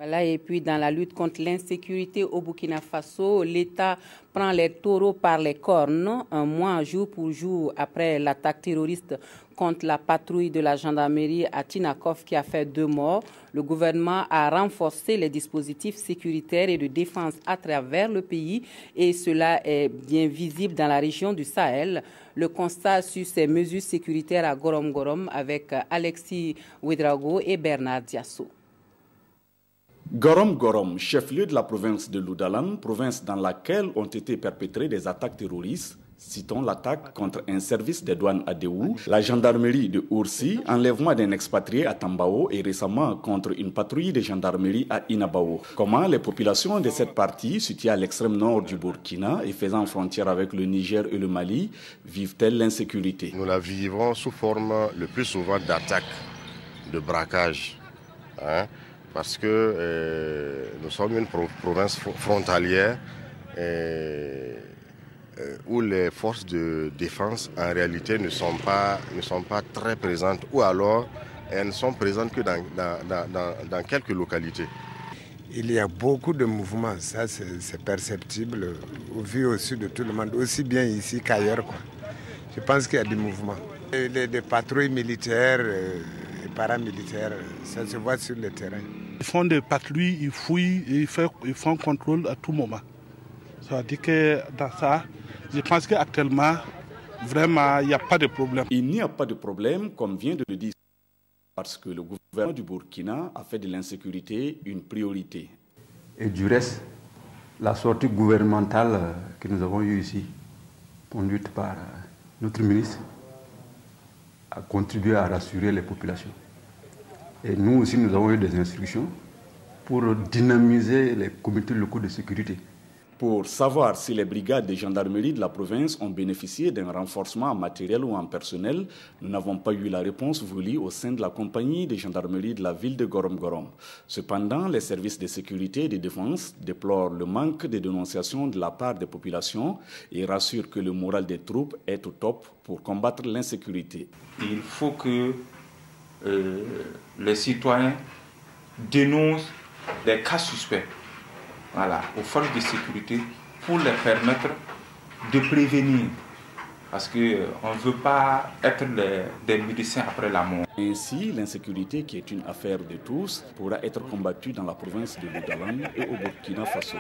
Voilà, et puis dans la lutte contre l'insécurité au Burkina Faso, l'État prend les taureaux par les cornes. Un mois, jour pour jour, après l'attaque terroriste contre la patrouille de la gendarmerie à Tinakov qui a fait 2 morts, le gouvernement a renforcé les dispositifs sécuritaires et de défense à travers le pays et cela est bien visible dans la région du Sahel. Le constat sur ces mesures sécuritaires à Gorom Gorom avec Alexis Ouedraogo et Bernard Diasso. Gorom Gorom, chef-lieu de la province de Loudalan, province dans laquelle ont été perpétrées des attaques terroristes. Citons l'attaque contre un service des douanes à Déou, la gendarmerie de Oursi, enlèvement d'un expatrié à Tambao et récemment contre une patrouille de gendarmerie à Inabao. Comment les populations de cette partie, située à l'extrême nord du Burkina et faisant frontière avec le Niger et le Mali, vivent-elles l'insécurité? Nous la vivons sous forme le plus souvent d'attaques, de braquages. Parce que nous sommes une province frontalière où les forces de défense en réalité ne sont pas très présentes ou alors elles ne sont présentes que dans quelques localités. Il y a beaucoup de mouvements, ça c'est perceptible au vu aussi de tout le monde, aussi bien ici qu'ailleurs. Je pense qu'il y a des mouvements. Des patrouilles militaires et paramilitaires, ça se voit sur le terrain. Ils font des patrouilles, ils fouillent, et ils font contrôle à tout moment. Ça veut dire que dans ça, je pense qu'actuellement, vraiment, il n'y a pas de problème. Il n'y a pas de problème, comme vient de le dire, parce que le gouvernement du Burkina a fait de l'insécurité une priorité. Et du reste, la sortie gouvernementale que nous avons eue ici, conduite par notre ministre, a contribué à rassurer les populations. Et nous aussi, nous avons eu des instructions pour dynamiser les comités locaux de sécurité. Pour savoir si les brigades de gendarmerie de la province ont bénéficié d'un renforcement en matériel ou en personnel, nous n'avons pas eu la réponse voulue au sein de la compagnie de gendarmerie de la ville de Gorom Gorom. Cependant, les services de sécurité et de défense déplorent le manque de dénonciation de la part des populations et rassurent que le moral des troupes est au top pour combattre l'insécurité. Il faut que les citoyens dénoncent les cas suspects aux forces de sécurité pour les permettre de prévenir. Parce qu'on ne veut pas être des médecins après la mort. Ainsi, l'insécurité, qui est une affaire de tous, pourra être combattue dans la province de Loudalan et au Burkina Faso.